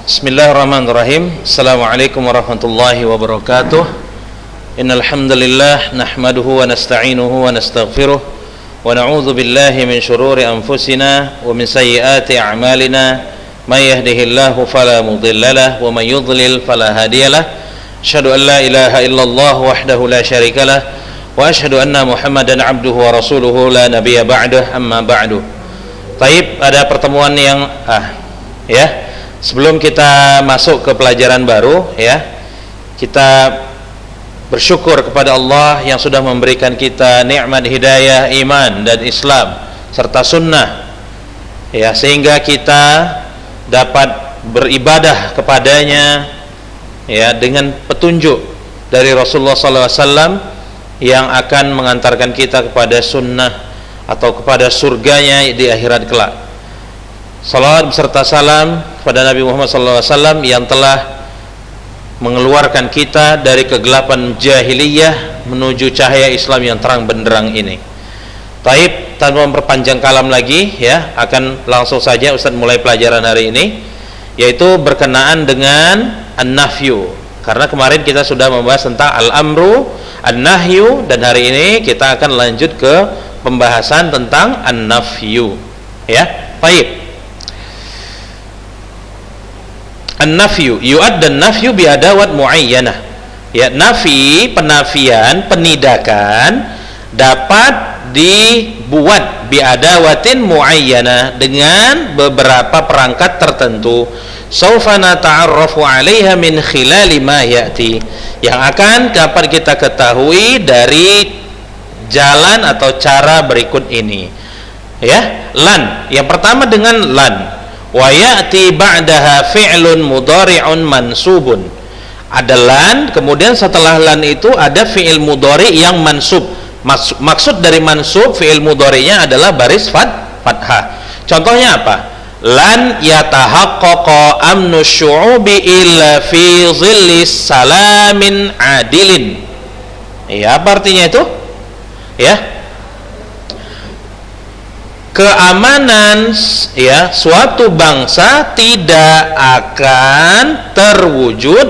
Bismillahirrahmanirrahim. Assalamualaikum warahmatullahi wabarakatuh. Innal hamdalillah nahmaduhu wa nasta'inuhu wa nastaghfiruh wa na'udzu billahi min shururi anfusina wa min sayyiati a'malina. May yahdihillahu fala mudhillalah wa may yudlil fala hadiyalah. Asyhadu an la ilaha illallah wahdahu la syarikalah wa asyhadu anna Muhammadan 'abduhu wa rasuluhu la nabiyya ba'dahu, amma ba'du. Taib, ada pertemuan yang sebelum kita masuk ke pelajaran baru, kita bersyukur kepada Allah yang sudah memberikan kita nikmat hidayah iman dan Islam serta sunnah, sehingga kita dapat beribadah kepadanya dengan petunjuk dari Rasulullah SAW yang akan mengantarkan kita kepada sunnah atau kepada surganya di akhirat kelak. Salawat beserta salam kepada Nabi Muhammad SAW yang telah mengeluarkan kita dari kegelapan jahiliyah menuju cahaya Islam yang terang benderang ini. Taib, tanpa memperpanjang kalam lagi, akan langsung saja Ustaz mulai pelajaran hari ini, yaitu berkenaan dengan an-nafyu. Karena kemarin kita sudah membahas tentang al-amru, an-nahyu, dan hari ini kita akan lanjut ke pembahasan tentang an-nafyu. Taib. An-nafyu yu'adda an-nafyu bi adawat muayyanah. Nafi, penafian, penidakan dapat dibuat bi adawatin muayyanah dengan beberapa perangkat tertentu. Saufa nata'arrafu 'alaiha min khilali ma ya'ti, yang akan dapat kita ketahui dari jalan atau cara berikut ini. Lan, yang pertama dengan lan. Wa ya'ti ba'daha fi'lun mudhari'un mansubun. Ada lan, kemudian setelah lan itu ada fi'il mudhari' yang mansub. Maksud dari mansub fi'il mudhari'nya adalah baris fathah. Contohnya apa? Lan yatahaqqaqa amnu syu'ubi illa fi zillis salamin adilin. Apa artinya itu? Keamanan suatu bangsa tidak akan terwujud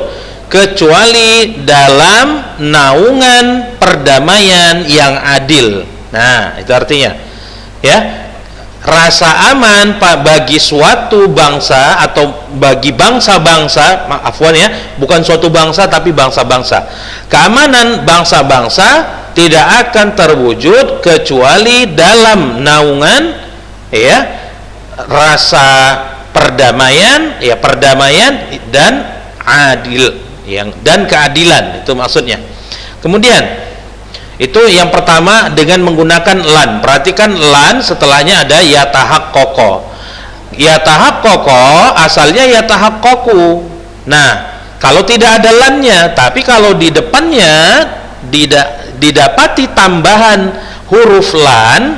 kecuali dalam naungan perdamaian yang adil. Nah, itu artinya rasa aman bagi suatu bangsa atau bagi bangsa-bangsa, bukan suatu bangsa tapi bangsa-bangsa. Keamanan bangsa-bangsa tidak akan terwujud kecuali dalam naungan rasa perdamaian, perdamaian dan adil, dan keadilan, itu maksudnya. Kemudian itu yang pertama dengan menggunakan lan. Perhatikan lan setelahnya ada yatahaqqaqa. Yatahaqqaqa asalnya yatahaqqaqu. Nah, kalau tidak ada lannya, tapi kalau di depannya didapati tambahan huruf lan,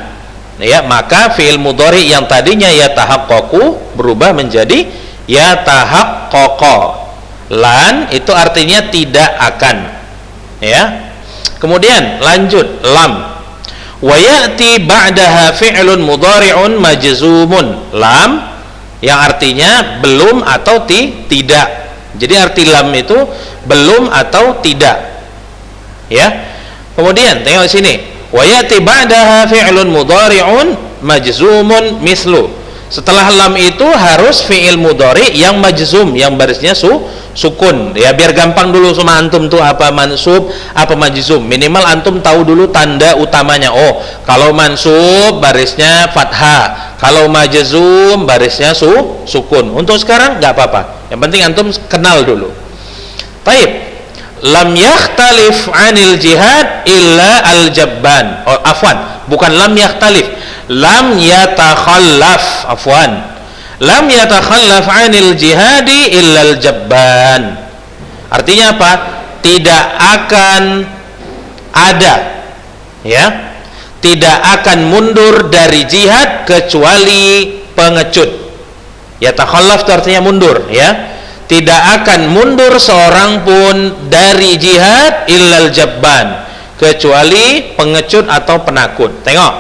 maka fi'il mudhari yang tadinya yatahaqqaqu berubah menjadi yatahaqqaqa. Lan itu artinya tidak akan. Kemudian lanjut lam. Wa ya'ti ba'daha fi'lun mudhari'un majzumun. Lam yang artinya belum atau tidak. Jadi arti lam itu belum atau tidak. Kemudian tengok di sini. Wa ya'ti ba'daha fi'lun mudhari'un majzumun mislu. Setelah lam itu harus fi'il mudhari yang majzum, yang barisnya sukun. Biar gampang dulu sama antum tuh apa mansub, apa majzum. Minimal antum tahu dulu tanda utamanya. Oh, kalau mansub barisnya fathah, kalau majzum barisnya sukun. Untuk sekarang nggak apa-apa. Yang penting antum kenal dulu. Taib. Lam yakhtalif 'anil jihad illa al-jabban. Oh, afwan, bukan lam yakhtalif. Lam yatakhallaf, afwan. Lam yatakhallaf 'anil jihadi illa al-jabban. Artinya apa? Tidak akan ada, tidak akan mundur dari jihad kecuali pengecut. Yatakhallaf itu artinya mundur, Tidak akan mundur seorang pun dari jihad illal jabban, kecuali pengecut atau penakut. Tengok,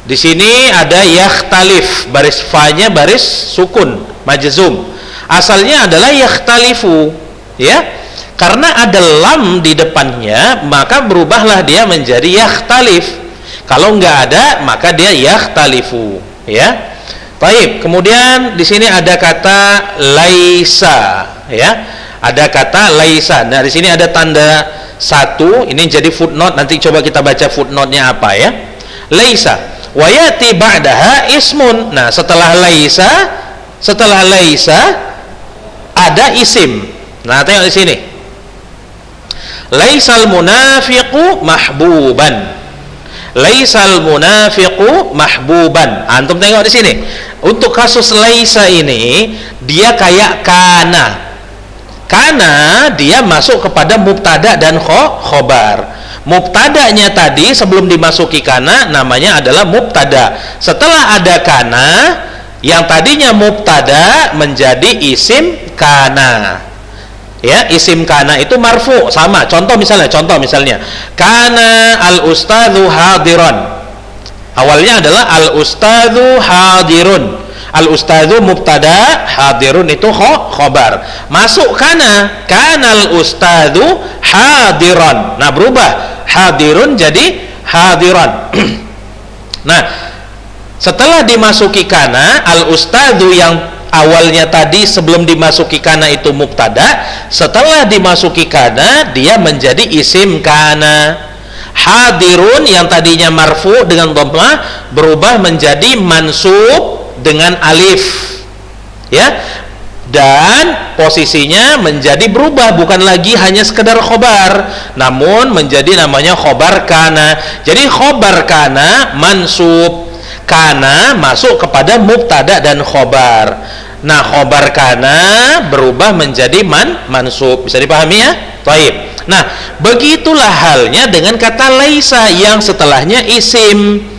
Di sini ada yakhtalif, baris fa-nya baris sukun majzum. Asalnya adalah yakhtalifu, ya. Karena ada lam di depannya, maka berubahlah dia menjadi yakhtalif. Kalau nggak ada, maka dia yakhtalifu, ya. Baik, kemudian di sini ada kata laisa, ya. Ada kata laisa. Nah, di sini ada tanda satu, ini jadi footnote. Nanti coba kita baca footnote-nya apa, ya. Laisa wa yati ba'daha ismun. Nah, setelah laisa ada isim. Nah, tengok di sini. Laisal munafiqu mahbuban. Laisal munafiqu mahbuban. Antum tengok di sini. Untuk kasus laisa ini, dia kayak kana. Kana dia masuk kepada mubtada dan khobar. Mubtadanya tadi sebelum dimasuki kana namanya adalah mubtada. Setelah ada kana, yang tadinya mubtada menjadi isim kana. Ya, isim kana itu marfu, sama. Contoh misalnya kana al ustadzu hadiron. Awalnya adalah al ustadzu hadirun. Al ustadzu mubtada, hadirun itu khobar. Masuk kana al ustadzu hadiron. Nah, berubah hadirun jadi hadiran. Nah, setelah dimasuki kana, al ustadzu yang awalnya tadi sebelum dimasuki kana itu mubtada, setelah dimasuki kana dia menjadi isim kana. Hadirun yang tadinya marfu dengan dhammah berubah menjadi mansub dengan alif, ya. Dan posisinya menjadi berubah, bukan lagi hanya sekedar khobar, namun menjadi namanya khobar kana. Jadi khobar kana mansub, kana masuk kepada mubtada dan khobar. Nah, khobar kana berubah menjadi mansub. Bisa dipahami, ya? Baik. Nah, begitulah halnya dengan kata laisa yang setelahnya isim.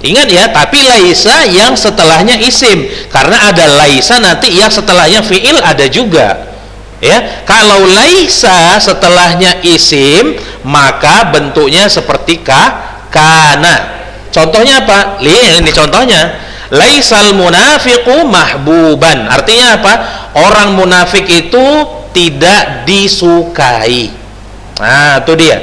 Ingat ya, tapi laisa yang setelahnya isim, karena ada laisa nanti yang setelahnya fiil ada juga, ya. Kalau laisa setelahnya isim, maka bentuknya seperti kana. Contohnya apa? Lihat ini contohnya. Laisal munafiqu mahbuban. Artinya apa? Orang munafik itu tidak disukai. Nah, itu dia.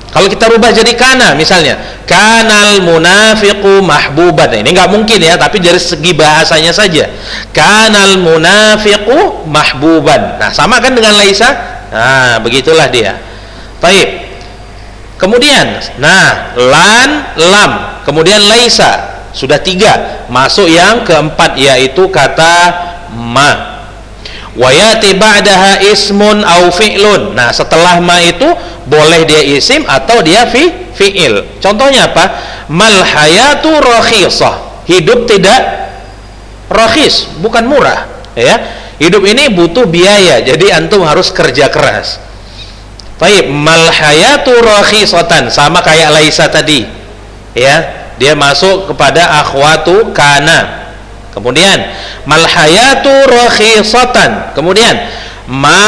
Kalau kita rubah jadi kana misalnya, kanal munafiqu mahbuban. Ini nggak mungkin ya, tapi dari segi bahasanya saja. Kanal munafiqu mahbuban. Nah, sama kan dengan laisa? Nah, begitulah dia. Baik. Kemudian, nah, lam, kemudian laisa. Sudah 3. Masuk yang keempat, yaitu kata ma. Wa yati ba'daha ismun au fi'lun. Nah, setelah ma itu boleh dia isim atau dia fi'il. Contohnya apa? Mal hayatu rakhisah. Hidup tidak rakhis, bukan murah, ya. Hidup ini butuh biaya, jadi antum harus kerja keras. Baik, mal hayatu rakhisatan, sama kayak laisa tadi, ya. Dia masuk kepada akhwatu kana. Kemudian mal hayatu rakhisatan. Kemudian ma,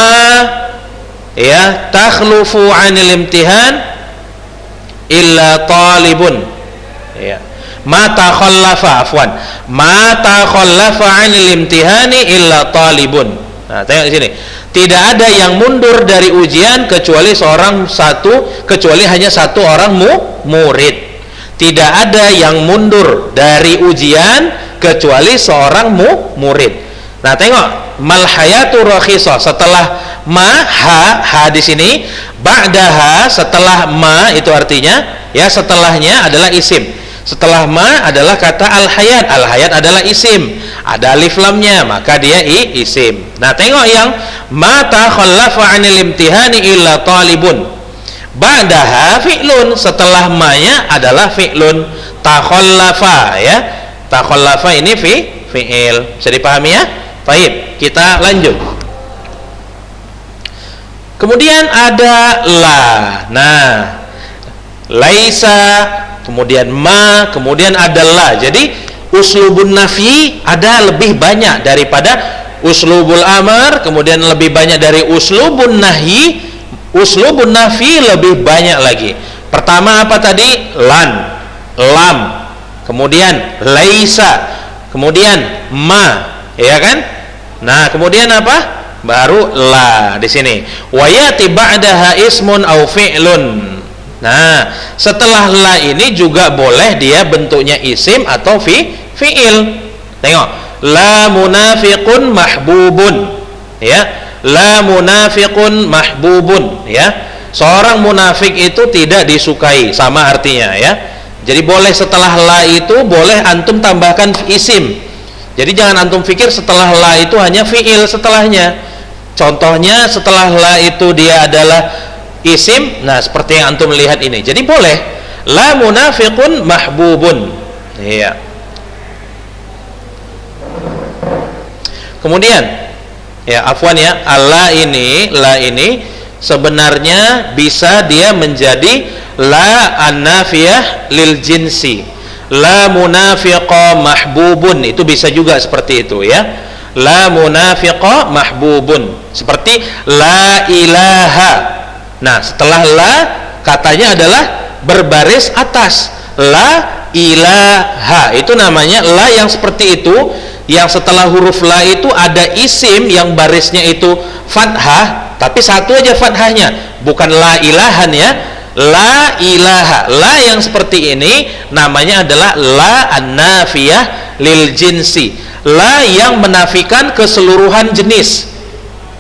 ya, takhlufu 'anil imtihan illa talibun, ya. Ma takhallafa, afwan. Ma takhallafa 'anil imtihani illa talibun. Nah, tengok di sini. Tidak ada yang mundur dari ujian kecuali kecuali hanya satu orang murid. Tidak ada yang mundur dari ujian kecuali seorang murid. Nah, tengok, mal hayatu rakhisah, setelah ma, ha di sini, ba'daha, setelah ma itu artinya, ya, setelahnya adalah isim. Setelah ma adalah kata al-hayat. Al-hayat adalah isim. Ada alif lamnya, maka dia isim. Nah, tengok yang ma takhallafa 'anil imtihani illa talibun. Ba'daha fi'lun, setelah ma-nya adalah fi'lun. Takhallafa, ya. Takhallafa ini fi'il. Bisa dipahami, ya? Baik, kita lanjut. Kemudian ada la. Nah, laisa, kemudian ma, kemudian ada la. Jadi uslubun nafi ada lebih banyak daripada uslubul amar, kemudian lebih banyak dari uslubun nahi. Uslubun nafi lebih banyak lagi. Pertama apa tadi? Lan, lam. kemudian laisa, kemudian ma, ya kan? Nah, kemudian apa? Baru la di sini. Wa yati ba'daha ismun aw fi'lun. Nah, setelah la ini juga boleh dia bentuknya isim atau fi'il. Tengok, la munafiqun mahbubun. Ya, la munafiqun mahbubun, ya. Seorang munafik itu tidak disukai, sama artinya, ya. Jadi boleh setelah la itu boleh antum tambahkan isim. Jadi jangan antum pikir setelah la itu hanya fi'il setelahnya. Contohnya setelah la itu dia adalah isim. Nah, seperti yang antum lihat ini. Jadi boleh la munafiqun mahbubun. Iya. Kemudian ya, afwan ya, la ini sebenarnya bisa dia menjadi la an-nafiyah lil jinsi. La munafiqa mahbubun, itu bisa juga seperti itu, ya. La munafiqa mahbubun, seperti la ilaha. Nah, setelah la katanya adalah berbaris atas, la ilaha, itu namanya la yang seperti itu, yang setelah huruf la itu ada isim yang barisnya itu fathah, tapi satu aja fathahnya, bukan la ilahan, ya. La ilaha, la yang seperti ini namanya adalah la an-nafiyah lil jinsi, la yang menafikan keseluruhan jenis.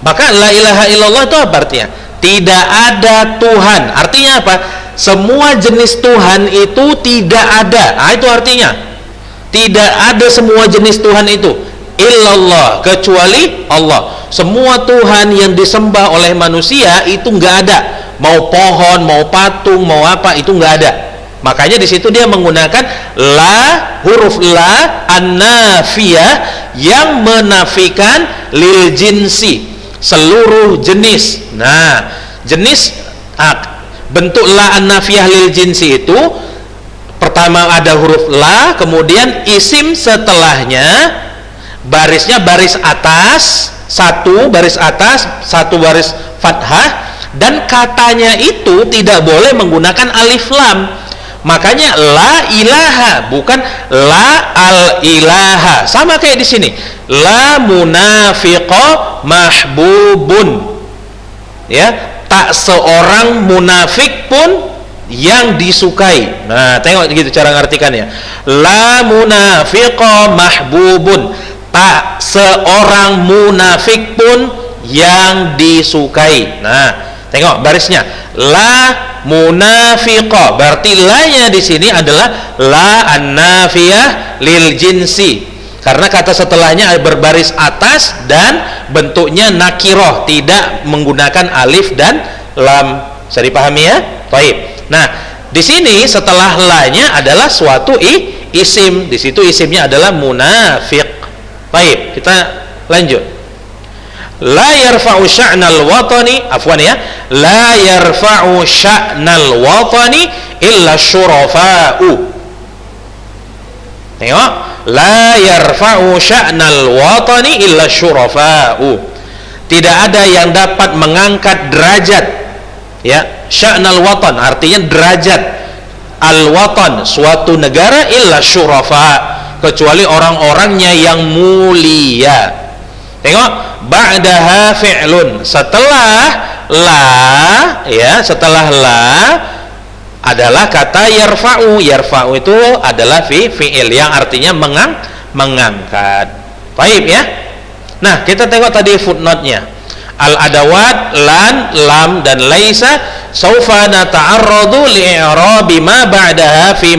Maka la ilaha illallah itu apa artinya? Tidak ada Tuhan. Artinya apa? Semua jenis Tuhan itu tidak ada. Nah, itu artinya tidak ada semua jenis Tuhan itu illallah, kecuali Allah. Semua Tuhan yang disembah oleh manusia itu nggak ada. Mau pohon, mau patung, mau apa, itu nggak ada. Makanya di situ dia menggunakan la, huruf la an-nafiyah yang menafikan lil jinsi, seluruh jenis. Nah, jenis bentuk la an-nafiyah lil jinsi itu pertama ada huruf la, kemudian isim setelahnya barisnya baris atas, satu baris atas, satu baris fathah, dan katanya itu tidak boleh menggunakan alif lam. Makanya la ilaha, bukan la al ilaha. Sama kayak di sini, la munafiqa mahbubun, ya, tak seorang munafik pun yang disukai. Nah, tengok gitu cara ngartikannya. La munafiqa mahbubun, tak seorang munafik pun yang disukai. Nah, tengok barisnya, la munafiqa, berarti la-nya di sini adalah la an-nafiyah lil jinsi, karena kata setelahnya berbaris atas dan bentuknya nakiroh, tidak menggunakan alif dan lam. Bisa dipahami, ya? Baik. Nah, di sini setelah la-nya adalah suatu isim. Di situ isimnya adalah munafiq. Baik, kita lanjut. La yarfa'u sya'nal watani, afwan ya, la yarfa'u sya'nal watani illa syurafa'u. Tengok, la yarfa'u sya'nal watani illa syurafa'u. Tidak ada yang dapat mengangkat derajat, ya, sya'nal watan artinya derajat al-watan, suatu negara, illa syurafa, kecuali orang-orangnya yang mulia. Tengok, ba'daha fi'lun, setelah la, ya, setelah la adalah kata yarfa'u. Yarfa'u itu adalah fi'il yang artinya mengangkat. Baik, ya. Nah, kita tengok tadi footnote-nya. Al-adawat lan, lam dan laisa saufa nata'arradu li'irabi ma ba'daha fi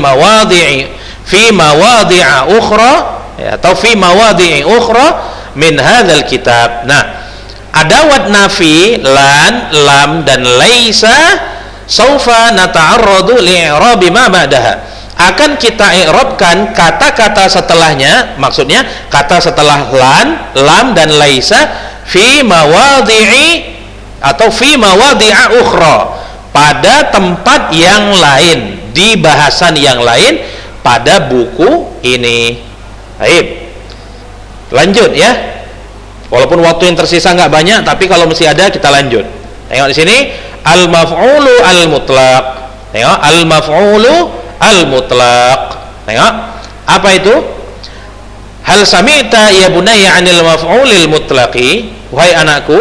mawadhi'a ukhra, ya, atau fi mawadhi'i ukhra min hadzal kitab. Nah, adawat nafi lan, lam dan laisa saufa nata'arradu li'irabi ma ba'daha, akan kita i'rabkan kata-kata setelahnya, maksudnya kata setelah lan, lam dan laisa fi mawadhi'i atau fi mawadhi'a ukhra, pada tempat yang lain, di bahasan yang lain pada buku ini. Baik, lanjut, ya. Walaupun waktu yang tersisa nggak banyak, tapi kalau masih ada kita lanjut. Tengok di sini, al maf'ulu al mutlaq. Tengok, al maf'ulu al mutlaq. Tengok, Apa itu? Hal sami'ta ya bunayya 'anil maf'ulil mutlaqi? Wahai anakku,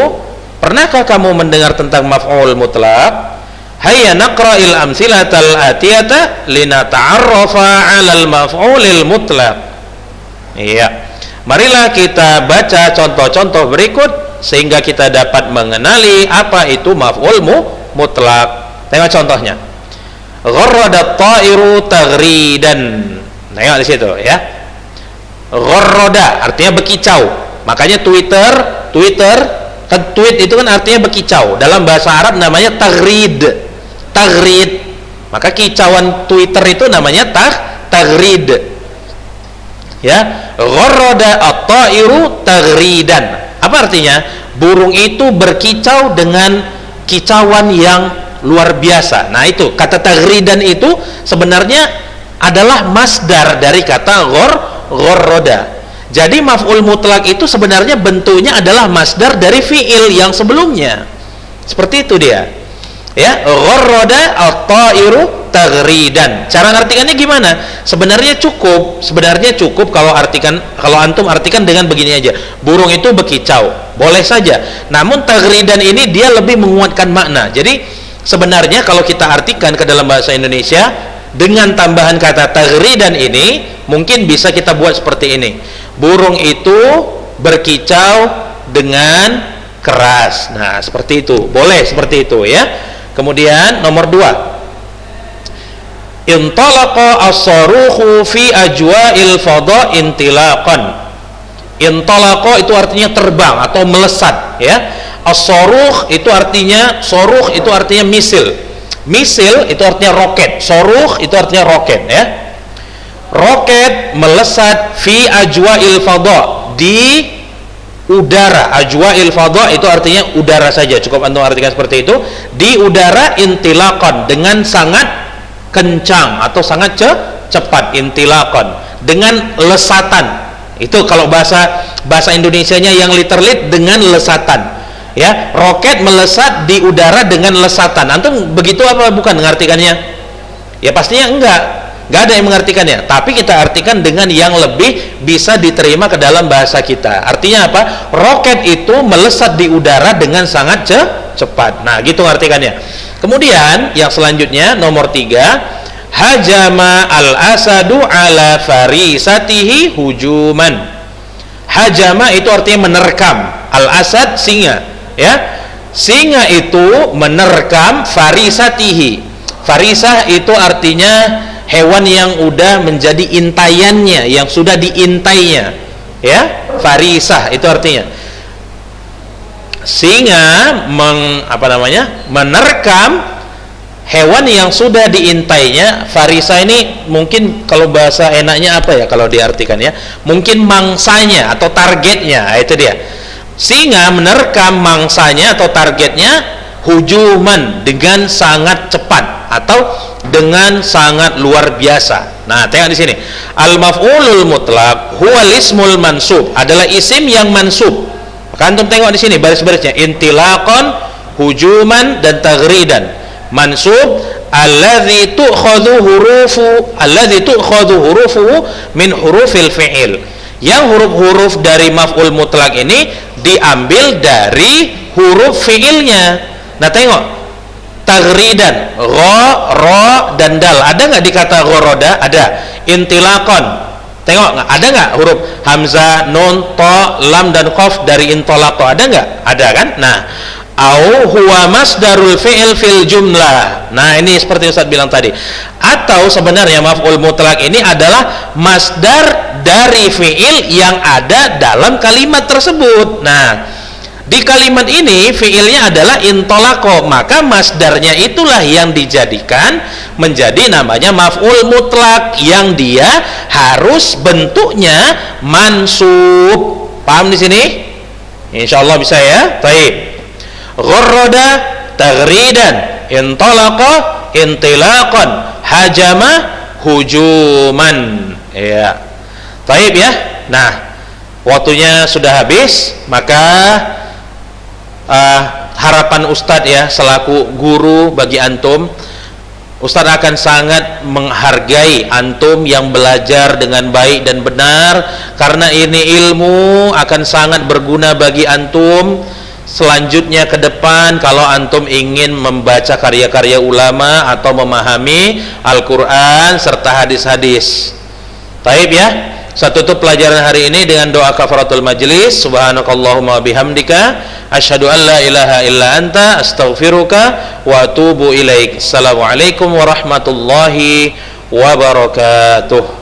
pernahkah kamu mendengar tentang maf'ul mutlaq? Hayya naqra'il amsilatal atiyata linata'arrafa 'alal maf'ulil mutlaq. Iya. Marilah kita baca contoh-contoh berikut sehingga kita dapat mengenali apa itu maf'ul mutlaq. Tengok contohnya. Gharradat ta'iru taghridan. Tengok di situ ya. Gharrada artinya berkicau. Makanya Twitter kan, tweet itu kan artinya berkicau. Dalam bahasa Arab namanya taghrid. Maka kicauan Twitter itu namanya taghrid. Ya, gharrada at-ta'iru taghridan. Apa artinya? Burung itu berkicau dengan kicauan yang luar biasa. Nah, itu kata taghridan itu sebenarnya adalah masdar dari kata gharrada. Jadi maf'ul mutlak itu sebenarnya bentuknya adalah masdar dari fi'il yang sebelumnya. Seperti itu dia. Ya, gharrada at-ta'iru taghridan. Cara ngartikannya gimana? Sebenarnya cukup kalau antum artikan dengan begini aja. Burung itu berkicau, boleh saja. Namun taghridan ini dia lebih menguatkan makna. Jadi sebenarnya kalau kita artikan ke dalam bahasa Indonesia dengan tambahan kata taghridan ini, mungkin bisa kita buat seperti ini. Burung itu berkicau dengan keras. Nah, seperti itu. Boleh seperti itu ya. Kemudian nomor 2. Intalaqa as-saruhu fi ajwa'il fadha intilaqan. Intalaqa itu artinya terbang atau melesat ya. As-saruh itu artinya misil. Misil itu artinya roket. Saruh itu artinya roket ya. Roket melesat fi ajwa'il fadha, di udara. Ajwa'il fadha itu artinya udara saja, cukup antum artikan seperti itu. Di udara intilaqan, dengan sangat kencang atau sangat cepat. Intilaqan, dengan lesatan. Itu kalau bahasa Indonesianya yang literally dengan lesatan ya. Roket melesat di udara dengan lesatan. Antum begitu apa bukan mengartikannya? Ya pastinya enggak ada yang mengartikannya, tapi kita artikan dengan yang lebih bisa diterima ke dalam bahasa kita. Artinya apa? Roket itu melesat di udara dengan sangat cepat. Nah, gitu artikannya. Kemudian yang selanjutnya nomor 3, hajama al-asadu ala farisatihi hujuman. Hajama itu artinya menerkam. Al-asad singa, ya. Singa itu menerkam farisatihi. Farisah itu artinya hewan yang udah menjadi intaiannya, yang sudah diintainya ya. Farisah itu artinya singa menerkam hewan yang sudah diintainya. Farisah ini mungkin kalau bahasa enaknya apa ya kalau diartikan ya, mungkin mangsanya atau targetnya. Nah, itu dia. Singa menerkam mangsanya atau targetnya hujuman, dengan sangat cepat atau dengan sangat luar biasa. Nah, tengok di sini. Al-maf'ulul mutlaq huwal ismul mansub, adalah isim yang mansub. Maka antum tengok di sini baris-barisnya, intilaqan, hujuman dan taghridan. Mansub alladzi tu'khadhu hurufuhu min hurufil fi'il. Yang huruf-huruf dari maf'ul mutlaq ini diambil dari huruf fi'ilnya. Nah, tengok taghridan, ro dan dal. Ada nggak di kata ghoroda? Ada. Intilaqan, tengok ada nggak huruf hamzah, nun, to, lam dan qaf dari intolaqo? Ada nggak? Ada kan? Nah, au huwa masdarul fi'il fil jumlah. Nah, ini seperti Ustaz bilang tadi. Atau sebenarnya maf'ul mutlaq ini adalah masdar dari fi'il yang ada dalam kalimat tersebut. Nah, di kalimat ini fiilnya adalah intolako, maka masdarnya itulah yang dijadikan menjadi namanya maf'ul mutlak, yang dia harus bentuknya mansub. Paham di sini? Insyaallah bisa ya. Baik. Gharrada taghridan, intolako intilaqan, hajama hujuman. Ya. Baik ya. Nah, waktunya sudah habis, maka harapan Ustadz ya selaku guru bagi antum, Ustadz akan sangat menghargai antum yang belajar dengan baik dan benar, karena ini ilmu akan sangat berguna bagi antum selanjutnya ke depan kalau antum ingin membaca karya-karya ulama atau memahami Al-Quran serta hadis-hadis. Taib ya. Saya tutup pelajaran hari ini dengan doa kafaratul majlis. Subhanakallahumma bihamdika asyhadu an la ilaha illa anta astaghfiruka wa atubu ilaik. Assalamualaikum warahmatullahi wabarakatuh.